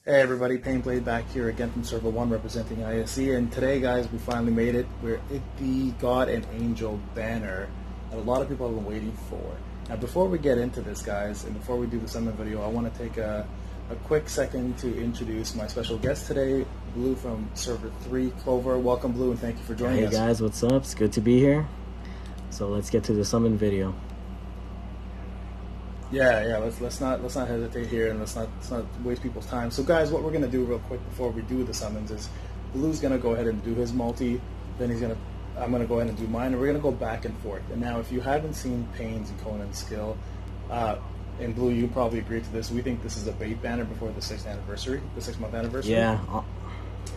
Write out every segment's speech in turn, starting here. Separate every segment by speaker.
Speaker 1: Hey everybody, Painblade back here again from Server 1 representing ISE, and today guys we finally made it. We're at the God and Angel banner that a lot of people have been waiting for. Now before we get into this guys, and before we do the summon video, I want to take a quick second to introduce my special guest today, Blue from Server 3, Clover. Welcome Blue, and thank you for joining us.
Speaker 2: Hey guys, what's up? It's good to be here. So let's get to the summon video.
Speaker 1: Yeah. Let's not hesitate here, and let's not waste people's time. So, guys, what we're gonna do real quick before we do the summons is Blue's gonna go ahead and do his multi. Then I'm gonna go ahead and do mine, and we're gonna go back and forth. And now, if you haven't seen Pain's and Konan's skill, and Blue, you probably agree to this. We think this is a bait banner before the 6th anniversary, the 6-month anniversary.
Speaker 2: Yeah.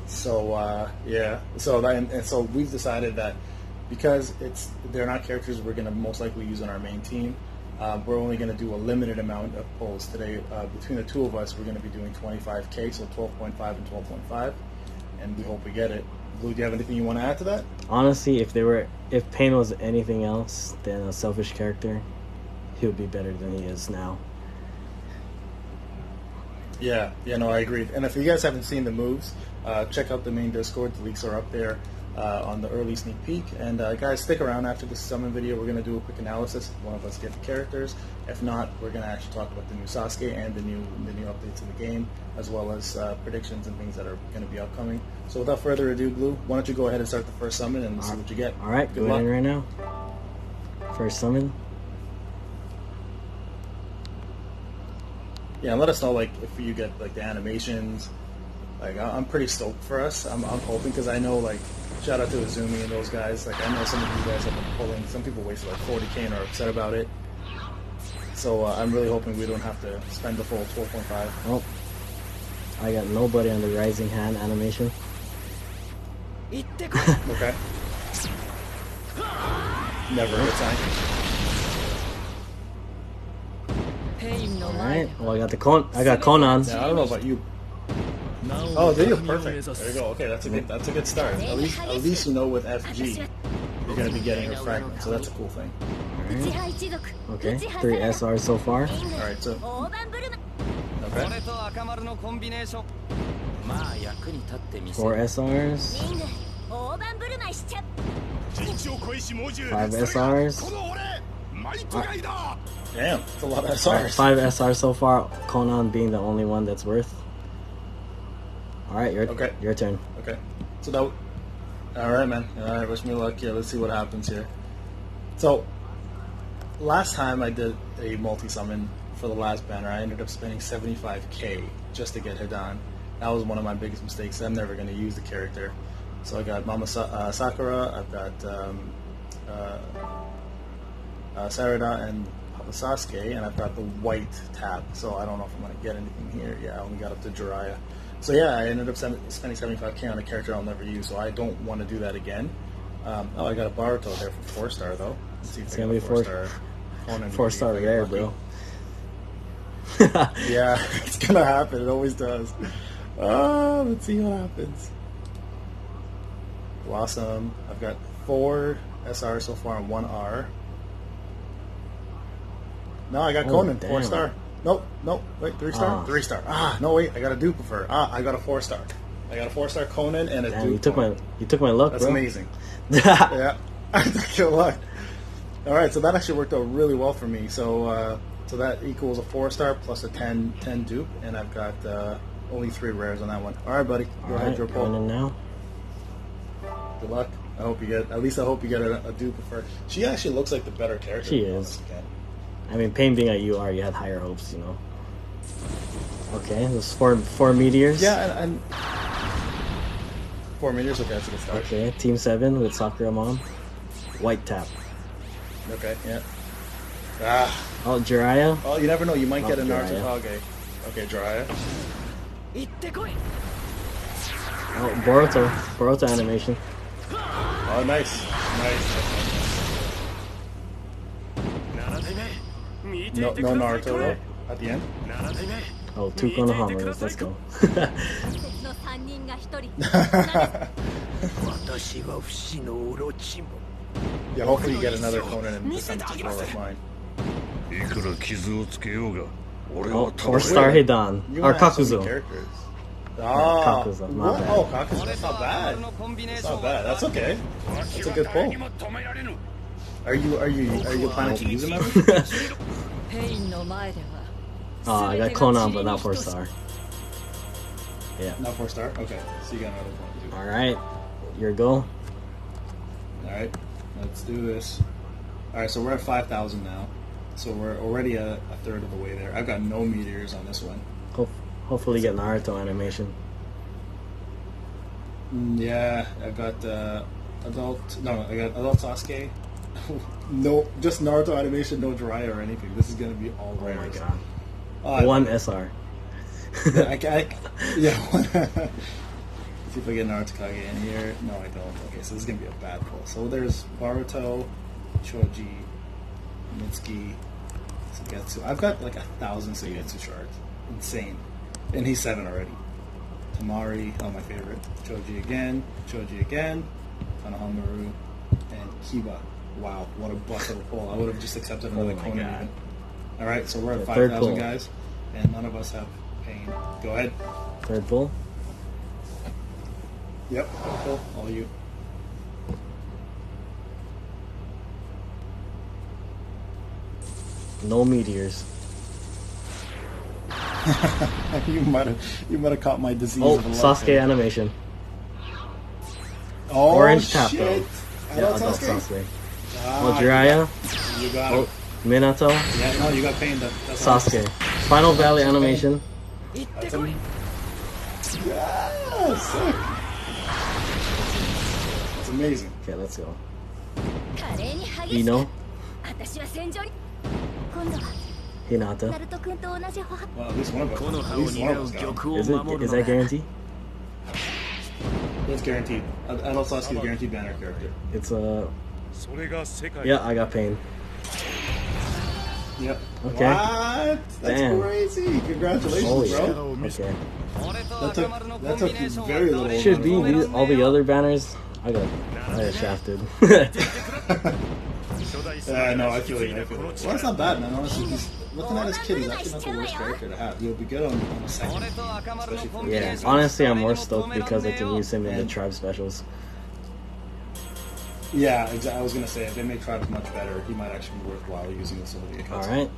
Speaker 1: So yeah. So we've decided that because they're not characters we're gonna most likely use on our main team. We're only going to do a limited amount of pulls today. Between the two of us, we're going to be doing 25k, so 12.5 and 12.5, and we hope we get it. Blue, do you have anything you want to add to that?
Speaker 2: Honestly, if Pain was anything else than a selfish character, he would be better than he is now.
Speaker 1: Yeah, no, I agree. And if you guys haven't seen the moves, check out the main Discord. The leaks are up there on the early sneak peek. And guys, stick around after this summon video. We're going to do a quick analysis. One of us get the characters. If not, we're going to actually talk about the new Sasuke and the new updates in the game, as well as predictions and things that are going to be upcoming. So without further ado, Blue, why don't you go ahead and start the first summon and see what you get.
Speaker 2: All right,
Speaker 1: Good luck.
Speaker 2: Going in right now. First summon.
Speaker 1: Yeah, and let us know like if you get like the animations. Like I'm pretty stoked for us. I'm hoping, because I know, like, shout out to Izumi and those guys. Like I know some of you guys have been pulling. Some people wasted like 40k and are upset about it. So I'm really hoping we don't have to spend the full 12.5.
Speaker 2: Oh, I got nobody on the rising hand animation.
Speaker 1: Okay. Never a good sign.
Speaker 2: All right. Well, I got Konan.
Speaker 1: Yeah, I don't know about you. Oh, there you go. Perfect. There you go. Okay, that's a good start. At least you know with FG you're gonna be getting her fragment, so that's a cool thing.
Speaker 2: Right. Okay, 3 SRs so far.
Speaker 1: All right, so okay.
Speaker 2: 4 SRs. 5 SRs.
Speaker 1: Damn, that's a lot of SRs.
Speaker 2: 5 SRs so far. Konan being the only one that's worth. All right, your turn.
Speaker 1: Okay. So that. All right, man. All right, wish me luck here. Let's see what happens here. So, last time I did a multi-summon for the last banner, I ended up spending 75k just to get Hidan. That was one of my biggest mistakes. I'm never going to use the character. So I got Mama Sakura, I've got Sarada and Papa Sasuke, and I've got the white tab. So I don't know if I'm going to get anything here. Yeah, I only got up to Jiraiya. So yeah, I ended up spending 75k on a character I'll never use, so I don't want to do that again. Oh, I got a Boruto there for 4-star though. Let's see if
Speaker 2: it's gonna be 4-star. 4-star rare, bro.
Speaker 1: Yeah, it's gonna happen. It always does. Oh, let's see what happens. Blossom. I've got 4 SR so far and 1 R. No, I got Konan, 4-star. Nope, wait, 3-star? 3-star. No, wait, I got a dupe of her. I got a 4-star. I got a 4-star Konan and a dupe.
Speaker 2: You took my luck,
Speaker 1: That's
Speaker 2: bro.
Speaker 1: amazing. Yeah, I took your luck. Alright, so that actually worked out really well for me. So so that equals a 4-star plus a 10 dupe, and I've got only 3 rares on that one. Alright, buddy, go ahead, your pull.
Speaker 2: Going in now.
Speaker 1: Good luck. I hope you get a dupe of her. She actually looks like the better character.
Speaker 2: She is. I mean, Pain being at UR, you had higher hopes, you know. Okay, there's 4 meteors.
Speaker 1: Yeah, and 4 meteors. Okay, that's a good start.
Speaker 2: Okay, Team 7 with Sakura Mom. White tap.
Speaker 1: Okay, yeah.
Speaker 2: Oh, Jiraiya.
Speaker 1: Oh, you never know. You might get a Naruto
Speaker 2: Jiraiya.
Speaker 1: Kage. Okay, Jiraiya.
Speaker 2: Oh, Boruto animation.
Speaker 1: Oh, nice. No Naruto though, at the end.
Speaker 2: Oh, 2 Konohamaras, let's go.
Speaker 1: Yeah, hopefully you get another Konan and the Sun to like mine.
Speaker 2: Oh, 4-star Hidan. Or Kakuzu.
Speaker 1: Ah,
Speaker 2: Kakuza, my
Speaker 1: what?
Speaker 2: bad.
Speaker 1: Oh, Kakuza, that's not bad. That's not bad. That's okay. That's a good pull. Are you planning to use him ever?
Speaker 2: Oh, I got Konan, but not 4-star. Yeah.
Speaker 1: Not 4-star? Okay, so you got another one to do.
Speaker 2: Alright, your go.
Speaker 1: Alright, let's do this. Alright, so we're at 5,000 now. So we're already a third of the way there. I've got no meteors on this one.
Speaker 2: Hopefully get Naruto animation.
Speaker 1: Yeah, I got I got adult Sasuke. No, just Naruto animation, no Jiraiya or anything. This is gonna be all
Speaker 2: Oh
Speaker 1: rare.
Speaker 2: my god. One SR.
Speaker 1: Yeah. Let's see if I get Naruto Kage in here. No, I don't. Okay, so this is gonna be a bad pull. So there's Boruto, Choji, Mitsuki, Sugetsu. I've got like 1,000 Sugetsu shards. Insane. And he's 7 already. Tamari, oh my favorite. Choji again, Konohamaru, and Kiba. Wow, what a bust of a pull. I would have just accepted another Konan even. Alright, so we're at 5,000 guys, and none of us have pain. Go ahead.
Speaker 2: Third pull?
Speaker 1: Yep, third pull. All you.
Speaker 2: No meteors.
Speaker 1: you might have caught my disease.
Speaker 2: Oh,
Speaker 1: of a
Speaker 2: Sasuke animation.
Speaker 1: Oh,
Speaker 2: Orange tap
Speaker 1: shit.
Speaker 2: though. Yeah, adult Sasuke.
Speaker 1: Ah,
Speaker 2: Oh, Jiraiya.
Speaker 1: You got
Speaker 2: Oh,
Speaker 1: it.
Speaker 2: Minato.
Speaker 1: Yeah, no, you got pain. That's
Speaker 2: Sasuke. Final Valley animation.
Speaker 1: That's a... Yeah, sick. That's amazing.
Speaker 2: Okay, let's go. Ino. Hinata.
Speaker 1: Well, at least one of us got him.
Speaker 2: Is that guaranteed?
Speaker 1: It's guaranteed. Adult Sasuke is guaranteed banner character.
Speaker 2: It's yeah, I got pain.
Speaker 1: Yep.
Speaker 2: Okay.
Speaker 1: What? That's
Speaker 2: Damn.
Speaker 1: crazy. Congratulations,
Speaker 2: Holy
Speaker 1: bro.
Speaker 2: shit. Okay.
Speaker 1: That took you very little.
Speaker 2: Should be all the other banners. I got shafted.
Speaker 1: Yeah, no, I feel it. Well, that's not bad, man. Honestly, looking at his kid, he's actually not the worst character to have. He'll be good on a second team, especially for
Speaker 2: Yeah, honestly, I'm more stoked because I can use him in the tribe specials.
Speaker 1: Yeah, exactly. I was gonna say if they make tribes much better, he might actually be worthwhile using this over the accounts.
Speaker 2: All right,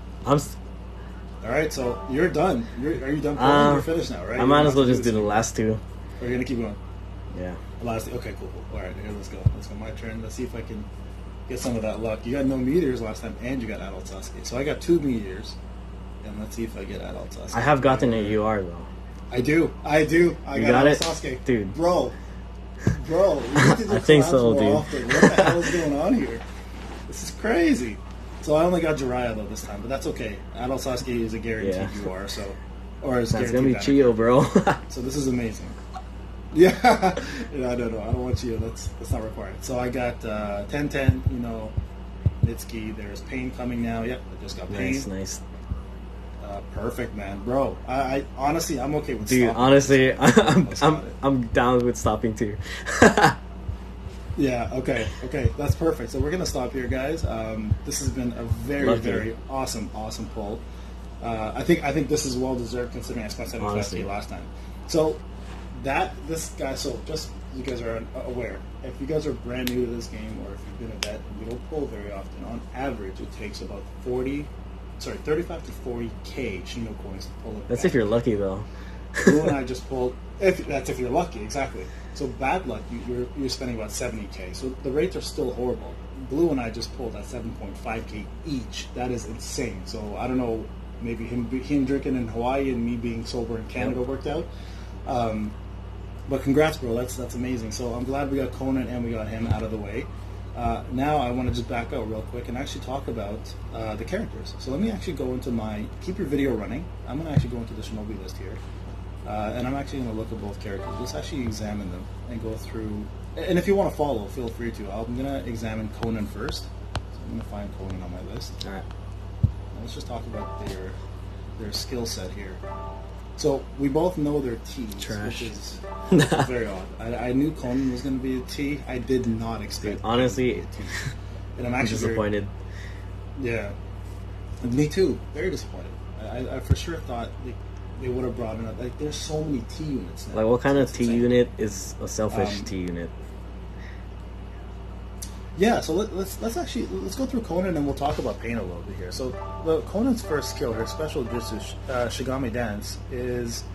Speaker 1: All right, so you're done. Are you done? You're finished now, right?
Speaker 2: I might as well just do the last two.
Speaker 1: Are you gonna keep going?
Speaker 2: Yeah.
Speaker 1: The last two. Okay, cool. All right, here, let's go. My turn. Let's see if I can get some of that luck. You got no meteors last time, and you got adult Sasuke. So I got 2 meteors, and let's see if I get adult Sasuke.
Speaker 2: I have gotten a UR though.
Speaker 1: I do. I got
Speaker 2: got
Speaker 1: adult
Speaker 2: it?
Speaker 1: Sasuke,
Speaker 2: Dude.
Speaker 1: Bro, you need to do
Speaker 2: I think so,
Speaker 1: collabs more
Speaker 2: dude.
Speaker 1: often. What the hell is going on here? This is crazy. So I only got Jiraiya though this time, but that's okay. Adult Sasuke is a guaranteed UR, so is
Speaker 2: that's gonna be
Speaker 1: guaranteed
Speaker 2: Chio, bro.
Speaker 1: So this is amazing. Yeah, no, I don't want Chio. That's not required. So I got 10-10. You know, Mitsuki. There's Pain coming now. Yep, I just got Pain.
Speaker 2: Nice.
Speaker 1: Perfect, man, bro. I honestly, I'm okay with.
Speaker 2: Dude,
Speaker 1: stopping.
Speaker 2: honestly, I'm down with stopping too.
Speaker 1: Yeah. Okay. That's perfect. So we're gonna stop here, guys. This has been a very awesome pull. I think this is well deserved considering I spent 75K last time. So this guy. So just so you guys are aware, if you guys are brand new to this game or if you've been a vet and you don't pull very often, on average it takes about 35 to 40K Shino coins to pull it.
Speaker 2: That's if you're lucky though.
Speaker 1: Blue and I just pulled. That's if you're lucky, exactly. So bad luck, you're spending about 70K. So the rates are still horrible. Blue and I just pulled at 7.5K each. That is insane. So I don't know. Maybe him drinking in Hawaii and me being sober in Canada worked out. But congrats, bro. That's amazing. So I'm glad we got Konan and we got him out of the way. Now I want to just back out real quick and actually talk about the characters. So let me actually go into keep your video running. I'm going to actually go into the Shinobi list here. And I'm actually going to look at both characters. Let's actually examine them and go through. And if you want to follow, feel free to. I'm going to examine Konan first. So I'm going to find Konan on my list.
Speaker 2: All right.
Speaker 1: Now let's just talk about their skill set here. So we both know their T's,
Speaker 2: Trash.
Speaker 1: which is very odd. I knew Konan was going to be a T. I did not expect.
Speaker 2: Dude, honestly,
Speaker 1: him to be a T. And I'm actually
Speaker 2: disappointed.
Speaker 1: Yeah, me too. Very disappointed. I for sure thought they would have brought in like there's so many T units now.
Speaker 2: Like, what kind of
Speaker 1: It's
Speaker 2: T
Speaker 1: insane.
Speaker 2: unit is a selfish T unit?
Speaker 1: Yeah, so let's go through Konan and we'll talk about Pain a little bit here. So Konan's first skill, her special jutsu, Shigami Dance, is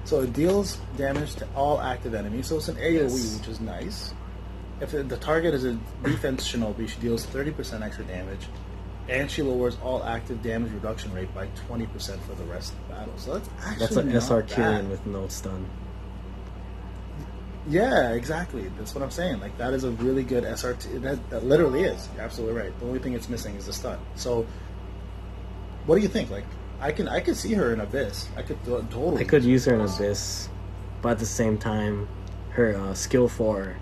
Speaker 1: so it deals damage to all active enemies. So it's an AOE, which is nice. If the target is a defense shinobi, she deals 30% extra damage, and she lowers all active damage reduction rate by 20% for the rest of the battle. So that's actually
Speaker 2: That's an SR
Speaker 1: not
Speaker 2: Kyrian
Speaker 1: bad.
Speaker 2: with no stun.
Speaker 1: Yeah, exactly. That's what I'm saying. Like that is a really good SRT. That literally is. You're absolutely right. The only thing it's missing is the stun. So, what do you think? Like, I could see her in Abyss. I could totally.
Speaker 2: I could use her in Abyss, but at the same time, her skill 4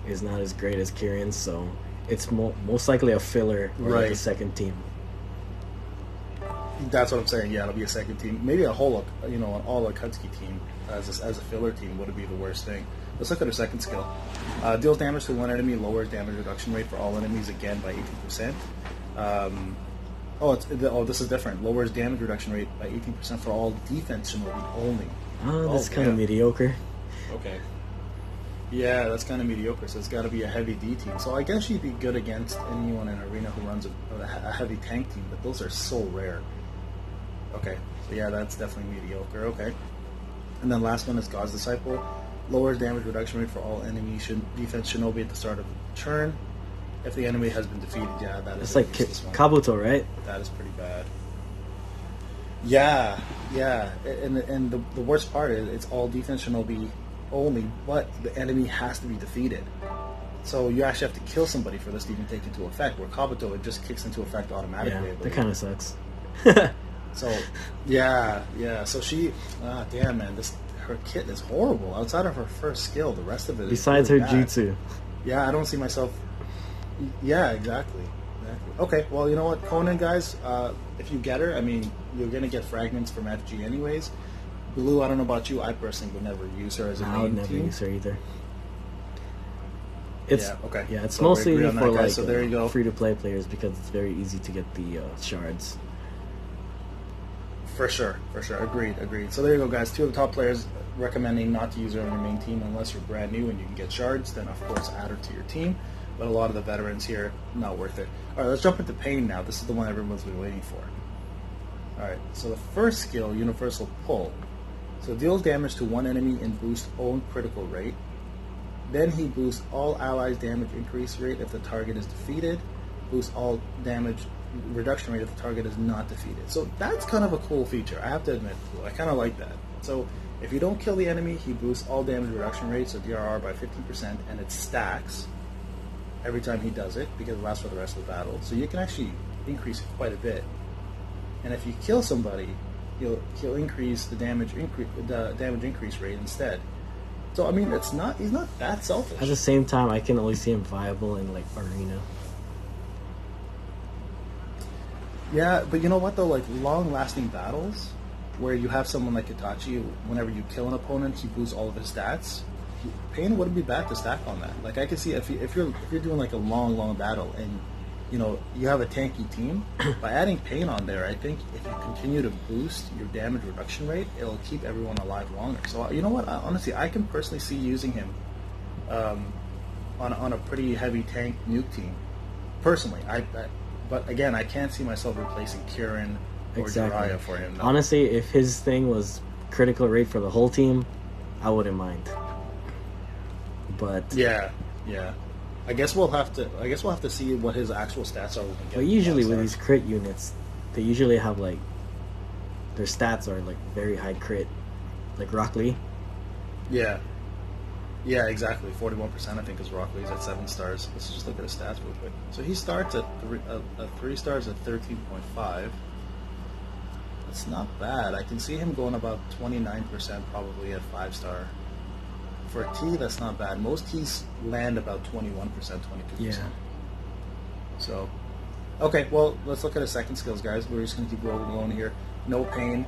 Speaker 2: is not as great as Kyrian's, so it's most likely a filler or like a
Speaker 1: Right.
Speaker 2: second team.
Speaker 1: That's what I'm saying. Yeah, it'll be a second team. Maybe a whole, an all Akatsuki team as a filler team wouldn't be the worst thing. Let's look at her second skill. Deals damage to one enemy, lowers damage reduction rate for all enemies again by 18%. This is different. Lowers damage reduction rate by 18% for all defense shinobi only.
Speaker 2: That's kind of mediocre.
Speaker 1: Okay. Yeah, that's kind of mediocre. So it's got to be a heavy D team. So I guess she'd be good against anyone in Arena who runs a heavy tank team, but those are so rare. Okay, so yeah, that's definitely mediocre. Okay. And then last one is God's Disciple. Lowers damage reduction rate for all enemy defense shinobi at the start of the turn. If the enemy has been defeated, yeah, that is
Speaker 2: It's like
Speaker 1: useless one.
Speaker 2: Kabuto, right?
Speaker 1: That is pretty bad. Yeah. And the worst part is it's all defense shinobi only, but the enemy has to be defeated. So you actually have to kill somebody for this to even take into effect, where Kabuto, it just kicks into effect automatically. I
Speaker 2: Yeah, that
Speaker 1: believe.
Speaker 2: kind of sucks.
Speaker 1: So, yeah. So she, damn man, her kit is horrible. Outside of her first skill, the rest of it
Speaker 2: Besides
Speaker 1: is
Speaker 2: her
Speaker 1: really bad.
Speaker 2: jutsu.
Speaker 1: Yeah, I don't see myself. Yeah, exactly. Okay, well, you know what, Konan, guys, if you get her, I mean, you're gonna get fragments from FG anyways. Blue, I don't know about you, I personally would never use her as a
Speaker 2: I would
Speaker 1: main
Speaker 2: never
Speaker 1: team.
Speaker 2: use her either. It's
Speaker 1: Yeah, okay.
Speaker 2: Yeah, it's
Speaker 1: So we
Speaker 2: mostly
Speaker 1: agree on
Speaker 2: for
Speaker 1: that, guys.
Speaker 2: like
Speaker 1: So there you go.
Speaker 2: free-to-play players because it's very easy to get the shards.
Speaker 1: For sure. Agreed. So there you go, guys. Two of the top players recommending not to use her on your main team unless you're brand new and you can get shards. Then, of course, add her to your team. But a lot of the veterans here, not worth it. All right, let's jump into Pain now. This is the one everyone's been waiting for. All right, so the first skill, Universal Pull. So deals damage to one enemy and boosts own critical rate. Then he boosts all allies' damage increase rate if the target is defeated. Boosts all damage reduction rate if the target is not defeated. So that's kind of a cool feature. I have to admit, I kind of like that. So if you don't kill the enemy, he boosts all damage reduction rate, so DRR by 15%, and it stacks every time he does it because it lasts for the rest of the battle. So you can actually increase it quite a bit. And if you kill somebody, he'll increase the damage increase rate instead. So I mean, he's not that selfish.
Speaker 2: At the same time, I can only see him viable in like Arena.
Speaker 1: Yeah, but you know what though? Like long-lasting battles, where you have someone like Itachi, whenever you kill an opponent, he boosts all of his stats. Pain wouldn't be bad to stack on that. Like I could see if you're doing like a long battle and you have a tanky team, by adding Pain on there, I think if you continue to boost your damage reduction rate, it'll keep everyone alive longer. So you know what? Honestly, I can personally see using him on a pretty heavy tank nuke team. Personally, but again, I can't see myself replacing Kieran or Jiraiya for him. No.
Speaker 2: Honestly, if his thing was critical rate for the whole team, I wouldn't mind. But
Speaker 1: Yeah. I guess we'll have to see what his actual stats are. When we get
Speaker 2: But usually
Speaker 1: to
Speaker 2: with
Speaker 1: the
Speaker 2: these crit units, they usually have like their stats are like very high crit, like Rock Lee.
Speaker 1: Yeah, exactly. 41% I think is Rock Lee's at 7 stars. Let's just look at his stats real quick. So he starts at 3 stars at 13.5. That's not bad. I can see him going about 29% probably at 5 star. For a T, that's not bad. Most T's land about 21%, 22%.
Speaker 2: Yeah.
Speaker 1: So, okay, well, let's look at his second skills, guys. We're just going to keep rolling here. No Pain.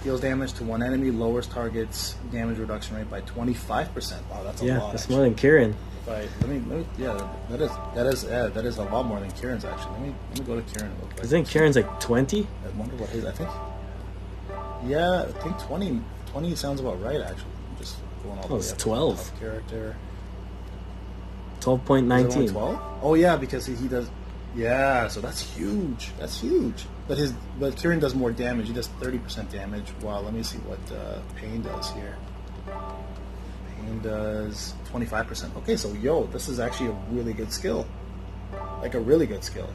Speaker 1: Deals damage to one enemy, lowers target's damage reduction rate by 25%. Wow, that's a lot.
Speaker 2: That's
Speaker 1: actually.
Speaker 2: more than Kieran.
Speaker 1: Let me, that is a lot more than Kieran's actually. Let me go to Kieran real quick.
Speaker 2: I think Kieran's like 20.
Speaker 1: I wonder what his. I think. Yeah, I think 20 sounds about right, actually. I'm just going all the way
Speaker 2: it's
Speaker 1: up to
Speaker 2: 12.
Speaker 1: the top character.
Speaker 2: 12.19.
Speaker 1: 12? Oh yeah, because he does. Yeah, so that's huge. That's huge. But Kieran does more damage. He does 30% damage. Wow, let me see what Pain does here. Pain does 25%. Okay, so this is actually a really good skill. Like a really good skill.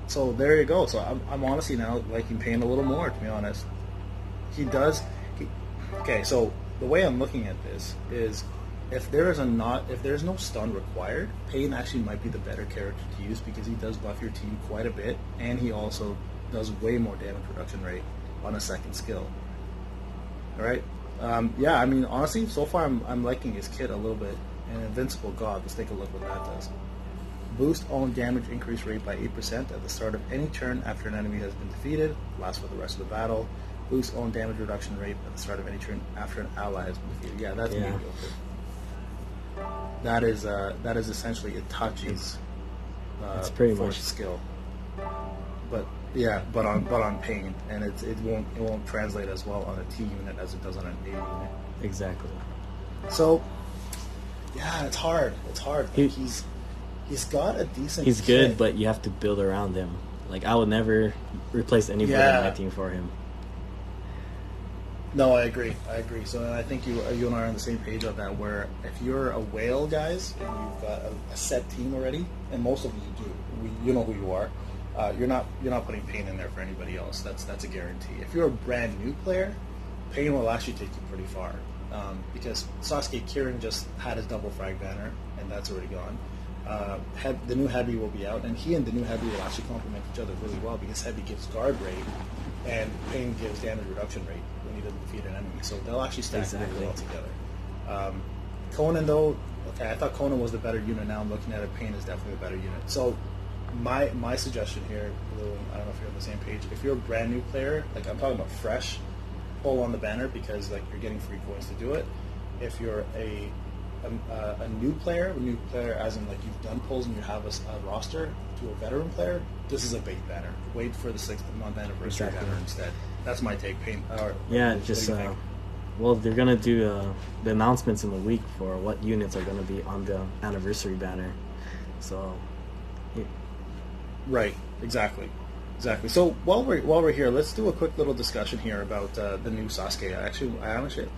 Speaker 1: So there you go. So I'm honestly now liking Pain a little more, to be honest. Okay, so the way I'm looking at this is if there's no stun required, Pain actually might be the better character to use because he does buff your team quite a bit, and he also does way more damage reduction rate on a second skill. All right, yeah. I mean, honestly, so far I'm liking his kit a little bit. And Invincible God, let's take a look what that does. Boost own damage increase rate by 8% at the start of any turn after an enemy has been defeated. Lasts for the rest of the battle. Boost own damage reduction rate at the start of any turn after an ally has been defeated. Yeah, that's mediocre. That is essentially Itachi's
Speaker 2: pretty
Speaker 1: fourth
Speaker 2: much
Speaker 1: skill. But yeah, but on Pain, and it won't translate as well on a T unit as it does on an A unit.
Speaker 2: Exactly.
Speaker 1: So yeah, it's hard. It's hard. He's got a decent.
Speaker 2: He's good,
Speaker 1: kit.
Speaker 2: but you have to build around him. Like I would never replace anybody on my team for him.
Speaker 1: No, I agree. So I think you and I are on the same page on that. Where if you're a whale, guys, and you've got a set team already, and most of you do, you know who you are. You're not putting Pain in there for anybody else. That's a guarantee. If you're a brand new player, Pain will actually take you pretty far. Because Sasuke Kirin just had his double frag banner, and that's already gone. The new Heavy will be out, and he and the new Heavy will actually complement each other really well because Heavy gives guard rate, and Pain gives damage reduction rate when he doesn't defeat an enemy. So they'll actually stack really well together. Konan, though, okay, I thought Konan was the better unit. Now I'm looking at it, Pain is definitely a better unit. So my suggestion here, Lou, I don't know if you're on the same page. If you're a brand new player, like I'm talking about fresh, pull on the banner because like you're getting free coins to do it. If you're a new player as in like you've done pulls and you have a roster to a veteran player, this is a bait banner. Wait for the 6th month anniversary banner instead. That's my take. Pain.
Speaker 2: Well, they're gonna do the announcements in the week for what units are gonna be on the anniversary banner. So,
Speaker 1: right, exactly. So while we're here, let's do a quick little discussion here about the new Sasuke. I actually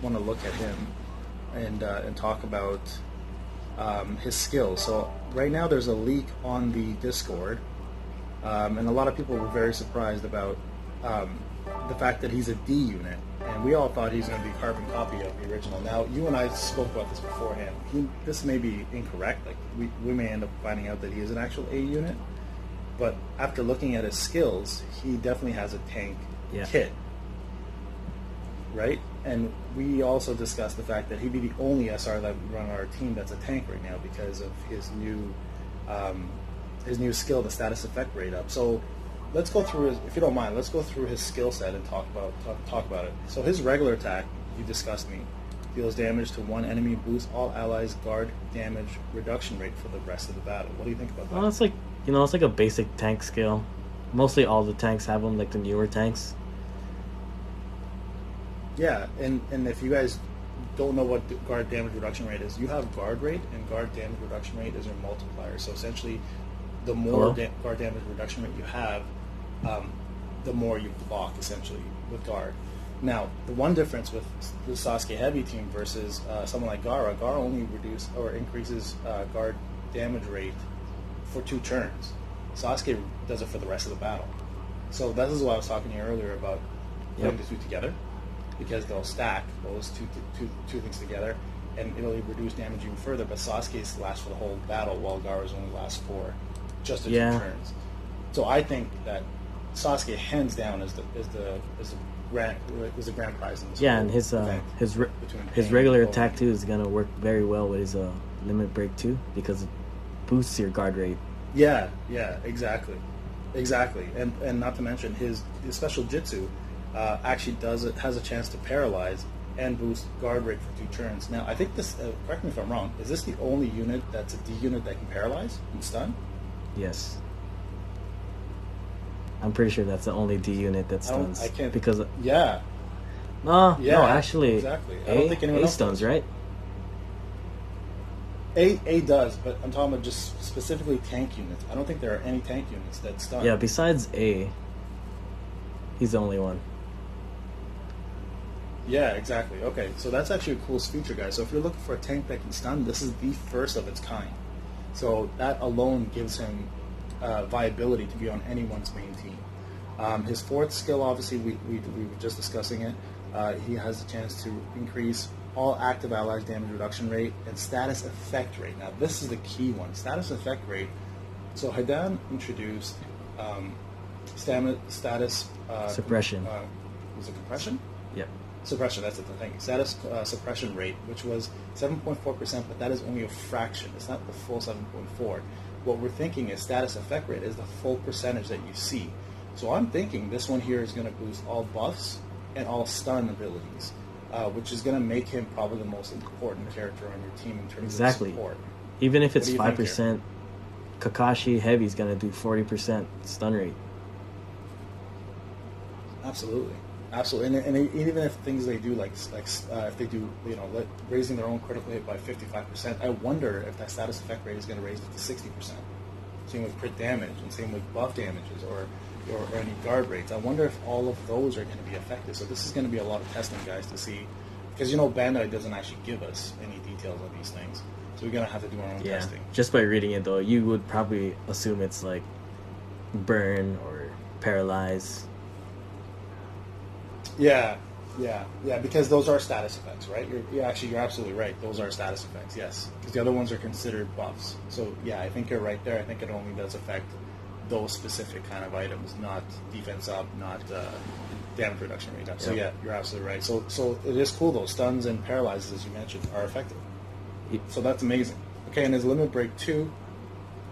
Speaker 1: want to look at him and talk about his skills. So right now there's a leak on the Discord, and a lot of people were very surprised about the fact that he's a D unit, and we all thought he's going to be a carbon copy of the original. Now, you and I spoke about this beforehand. This may be incorrect. Like we may end up finding out that he is an actual A unit. But after looking at his skills, he definitely has a tank kit, right? And we also discussed the fact that he'd be the only SR that we run on our team that's a tank right now because of his new skill, the status effect rate up. So let's go through if you don't mind, let's go through his skill set and talk about it. So his regular attack, you discussed me, deals damage to one enemy, boosts all allies' guard damage reduction rate for the rest of the battle. What do you think about that?
Speaker 2: Well, it's like it's like a basic tank skill. Mostly all the tanks have them, like the newer tanks.
Speaker 1: Yeah, and if you guys don't know what guard damage reduction rate is, you have guard rate, and guard damage reduction rate is your multiplier. So essentially, the more guard damage reduction rate you have, the more you block, essentially, with guard. Now, the one difference with the Sasuke Heavy team versus someone like Gaara only increases guard damage rate for 2 turns. Sasuke does it for the rest of the battle. So this is what I was talking to you earlier about putting the two together, because they'll stack those two things together, and it'll reduce damage even further. But Sasuke's lasts for the whole battle, while Gaara's only lasts for just the 2 turns. So I think that Sasuke hands down is the grand prize in this.
Speaker 2: Yeah, and his regular attack too is gonna work very well with his limit break too, because it boosts your guard rate.
Speaker 1: Yeah, exactly, and not to mention his special jutsu actually has a chance to paralyze and boost guard rate for 2 turns. Now, I think this. Correct me if I'm wrong. Is this the only unit that's a D unit that can paralyze and stun?
Speaker 2: Yes. I'm pretty sure that's the only D unit that stuns.
Speaker 1: I can't
Speaker 2: because
Speaker 1: Yeah,
Speaker 2: no, actually,
Speaker 1: exactly. I don't think anyone
Speaker 2: A
Speaker 1: else
Speaker 2: stuns,
Speaker 1: does.
Speaker 2: right?
Speaker 1: A does, but I'm talking about just specifically tank units. I don't think there are any tank units that stun.
Speaker 2: Yeah, besides A, he's the only one.
Speaker 1: Yeah, exactly. Okay, so that's actually a cool feature, guys. So if you're looking for a tank that can stun, this is the first of its kind. So that alone gives him viability to be on anyone's main team. His fourth skill, obviously, we were just discussing it. He has the chance to increase all active allies' damage reduction rate and status effect rate. Now, this is the key one. Status effect rate. So Hidan introduced status
Speaker 2: Suppression.
Speaker 1: Was it compression?
Speaker 2: Yep.
Speaker 1: Suppression, that's the thing. Status suppression rate, which was 7.4%, but that is only a fraction. It's not the full 7.4. What we're thinking is status effect rate is the full percentage that you see. So I'm thinking this one here is going to boost all buffs and all stun abilities, which is going to make him probably the most important character on your team in terms of support.
Speaker 2: Even if it's
Speaker 1: What do you think
Speaker 2: 5%, Kakashi Heavy's going to do 40% stun rate.
Speaker 1: Absolutely. Absolutely, and even if things they do if they do raising their own critical hit by 55%, I wonder if that status effect rate is going to raise it to 60%. Same with crit damage, and same with buff damages or any guard rates. I wonder if all of those are going to be effective. So this is going to be a lot of testing, guys, to see, because Bandai doesn't actually give us any details on these things, so we're going to have to do our own testing.
Speaker 2: Just by reading it though, you would probably assume it's like burn or paralyze.
Speaker 1: Yeah, because those are status effects, right? You're absolutely right. Those are status effects, yes. Because the other ones are considered buffs. So, yeah, I think you're right there. I think it only does affect those specific kind of items, not defense up, not damage reduction rate up. So, yeah, you're absolutely right. So it is cool, though. Stuns and paralyzes, as you mentioned, are effective. So that's amazing. Okay, and his limit break 2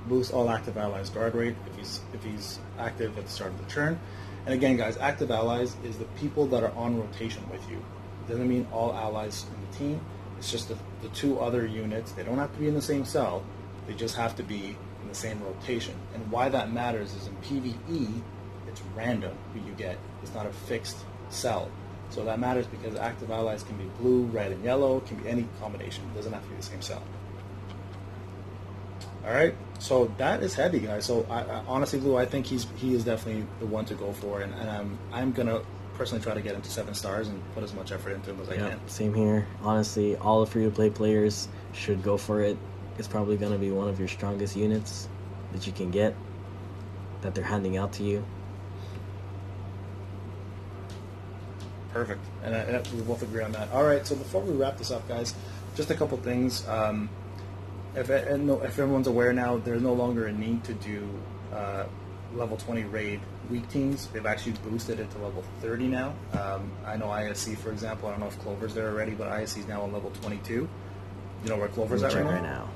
Speaker 1: boosts all active allies' guard rate if he's active at the start of the turn. And again, guys, active allies is the people that are on rotation with you. It doesn't mean all allies in the team. It's just the two other units. They don't have to be in the same cell. They just have to be in the same rotation. And why that matters is in PvE, it's random who you get. It's not a fixed cell. So that matters because active allies can be blue, red, and yellow. It can be any combination. It doesn't have to be the same cell. All right, so that is heavy, guys. So I honestly, Blue, I think he is definitely the one to go for, and I'm gonna personally try to get him to 7 stars and put as much effort into him as I can.
Speaker 2: Same here. Honestly, all the free-to-play players should go for it. It's probably gonna be one of your strongest units that you can get, that they're handing out to you.
Speaker 1: Perfect, and we both agree on that. All right, so before we wrap this up, guys, just a couple things. If everyone's aware now, there's no longer a need to do level 20 raid weak teams. They've actually boosted it to level 30 now. I know ISC, for example, I don't know if Clover's there already, but ISC is now on level 22. You know where Clover's at right now?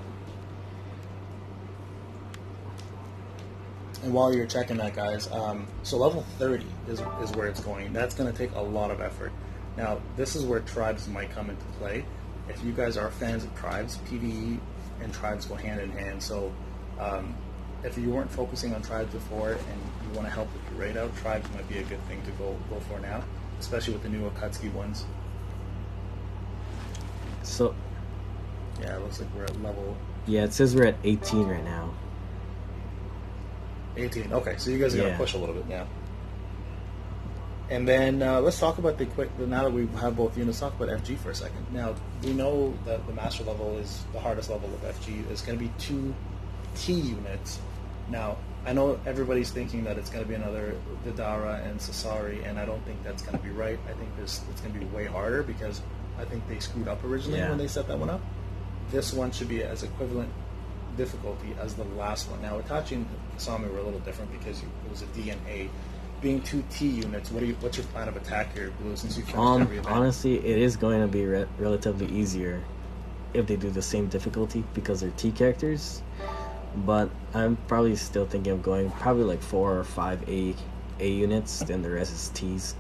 Speaker 1: And while you're checking that, guys, so level 30 is where it's going. That's going to take a lot of effort. Now, this is where tribes might come into play. If you guys are fans of tribes, PvE and tribes go hand in hand. So if you weren't focusing on tribes before and you want to help with your raid out, tribes might be a good thing to go for now, especially with the new Akatsuki ones.
Speaker 2: So
Speaker 1: yeah, it looks like we're at level...
Speaker 2: Yeah, it says we're at 18 right now.
Speaker 1: 18. Okay, so you guys are going to push a little bit now. And then let's talk about now that we have both units, talk about FG for a second. Now, we know that the master level is the hardest level of FG. It's going to be 2 T units. Now, I know everybody's thinking that it's going to be another Vidara and Sasori, and I don't think that's going to be right. I think it's going to be way harder because I think they screwed up originally when they set that one up. This one should be as equivalent difficulty as the last one. Now, Itachi and Kasami were a little different because it was a D and A. Being 2 T units, what's your plan of attack here, Blue? Since you finished every event?
Speaker 2: Honestly, it is going to be relatively easier if they do the same difficulty because they're T characters. But I'm probably still thinking of going probably like 4 or 5 A units, then the rest is T's.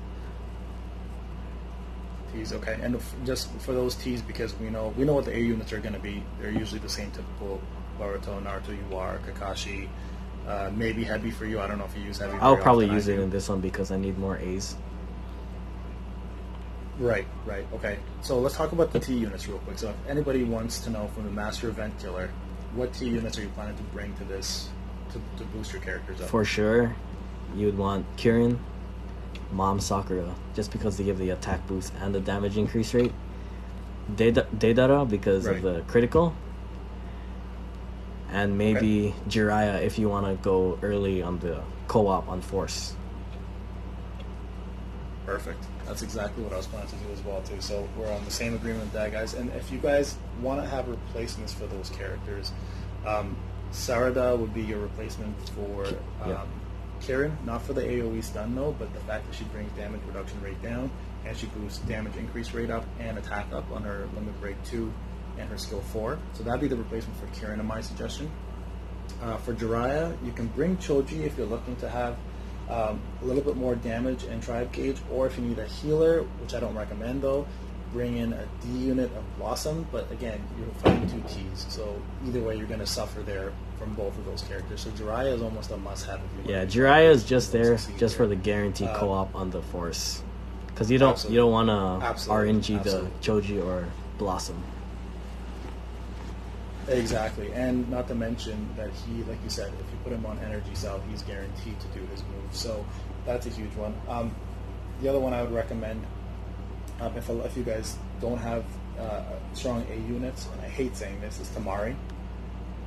Speaker 1: T's, okay. And just for those T's, because we know what the A units are going to be. They're usually the same typical Boruto, Naruto, Yuar, Kakashi. Maybe heavy for you. I don't know if you use heavy.
Speaker 2: I'll probably use it in this one because I need more A's.
Speaker 1: Right, right. Okay. So let's talk about the T units real quick. So if anybody wants to know from the Master Event Killer, what T units are you planning to bring to this to boost your characters up?
Speaker 2: For sure, you would want Kirin, Mom Sakura, just because they give the attack boost and the damage increase rate. Deidara because
Speaker 1: Right.
Speaker 2: of the critical. And maybe Jiraiya if you want to go early on the co-op on Force.
Speaker 1: Perfect. That's exactly what I was planning to do as well too. So we're on the same agreement with that, guys. And if you guys want to have replacements for those characters, Sarada would be your replacement for Kirin, not for the AoE stun though, but the fact that she brings damage reduction rate down and she boosts damage increase rate up and attack up on her limit break 2 and her skill 4. So that'd be the replacement for Kirin in my suggestion. For Jiraiya, you can bring Choji if you're looking to have a little bit more damage and tribe gauge, or if you need a healer, which I don't recommend though, bring in a D unit of Blossom, but again, you're fighting 2 Ts, so either way you're going to suffer there from both of those characters. So Jiraiya is almost a must-have if you want to
Speaker 2: Jiraiya is just there
Speaker 1: succeed
Speaker 2: just
Speaker 1: there.
Speaker 2: for the guaranteed co-op on the Force. Because you don't want to RNG the Choji or Blossom.
Speaker 1: Exactly, and not to mention that he, like you said, if you put him on Energy Cell, he's guaranteed to do his move. So that's a huge one. The other one I would recommend, if you guys don't have strong A units, and I hate saying this, is Tamari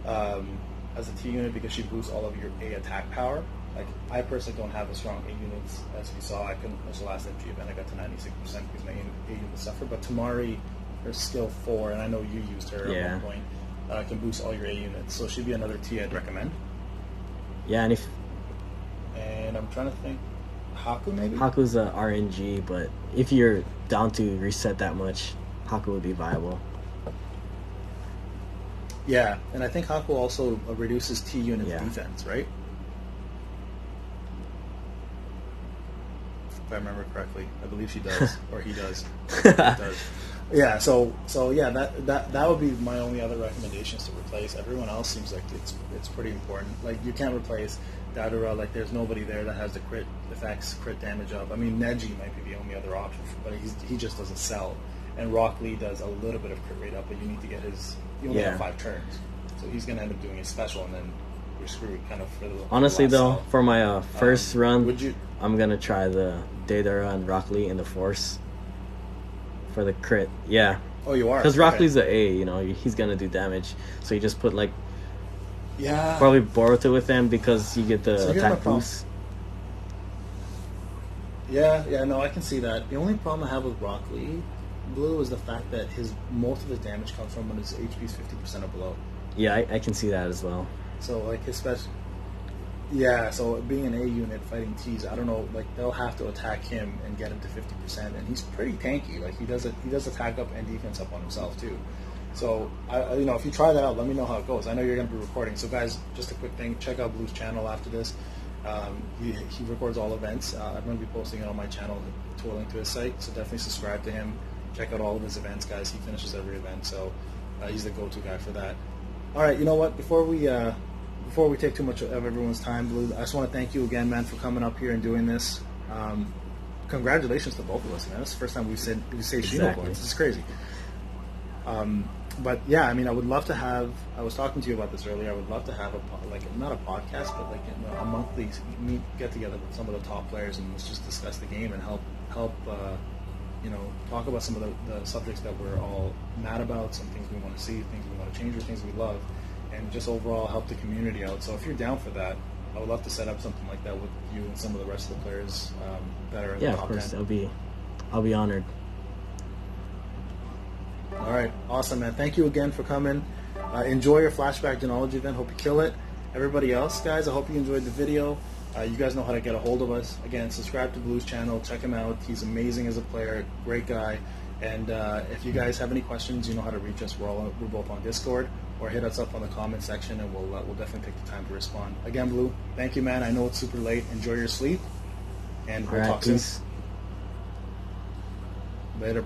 Speaker 1: as a T unit because she boosts all of your A attack power. Like I personally don't have a strong A units, as we saw. I couldn't finish the last MG event. I got to 96% because my A unit suffered. But Tamari, her skill 4, and I know you used her at one point. Can boost all your A units, so she'd be another T I'd recommend.
Speaker 2: Yeah,
Speaker 1: and I'm trying to think, Haku maybe.
Speaker 2: Haku's a RNG, but if you're down to reset that much, Haku would be viable.
Speaker 1: Yeah, and I think Haku also reduces T units defense, right? If I remember correctly, I believe she does, or he does. He does. Yeah, so yeah, that would be my only other recommendations to replace. Everyone else seems like it's pretty important. Like you can't replace Dadura. Like there's nobody there that has the crit effects, crit damage up. I mean, Neji might be the only other option, but he just doesn't sell. And Rock Lee does a little bit of crit rate up, but you need to get his. You only have 5 turns, so he's gonna end up doing his special, and then you're screwed. Kind of for the
Speaker 2: honestly though,
Speaker 1: sell.
Speaker 2: for my first run,
Speaker 1: would you?
Speaker 2: I'm gonna try the Deidara and Rock Lee in the Force. For the crit, yeah.
Speaker 1: Oh, you are?
Speaker 2: Because Rock Lee's the A, he's gonna do damage. So you just put probably Boruto with him because you get the attack boost.
Speaker 1: Yeah, no, I can see that. The only problem I have with Rock Lee, Blue, is the fact that most of his damage comes from when his HP is 50% or below.
Speaker 2: Yeah, I can see that as well.
Speaker 1: So like his special. Yeah, so being an A unit fighting T's, I don't know, like they'll have to attack him and get him to 50%, and he's pretty tanky. Like he does attack up and defense up on himself too. So if you try that out, let me know how it goes. I know you're going to be recording, so guys, just a quick thing: check out Blue's channel after this. He records all events. I'm going to be posting it on my channel to a link to his site, so definitely subscribe to him. Check out all of his events, guys. He finishes every event, so he's the go-to guy for that. All right, you know what? Before we take too much of everyone's time, Blue, I just want to thank you again, man, for coming up here and doing this. Congratulations to both of us, man. This is the first time we say Shino points. This is crazy. But yeah, I mean, I would love to have. I was talking to you about this earlier. I would love to have not a podcast, but a monthly get together with some of the top players, and let's just discuss the game and help talk about some of the subjects that we're all mad about, some things we want to see, things we want to change, or things we love. And just overall help the community out. So if you're down for that, I would love to set up something like that with you and some of the rest of the players that are in the top 10. Yeah, of course.
Speaker 2: I'll be honored.
Speaker 1: All right, awesome, man. Thank you again for coming. Enjoy your flashback genealogy event. Hope you kill it. Everybody else, guys, I hope you enjoyed the video. You guys know how to get a hold of us. Again, subscribe to Blue's channel. Check him out. He's amazing as a player. Great guy. And if you guys have any questions, you know how to reach us. We're both on Discord, or hit us up on the comment section, and we'll definitely take the time to respond. Again, Blue, thank you, man. I know it's super late. Enjoy your sleep, and we'll talk soon.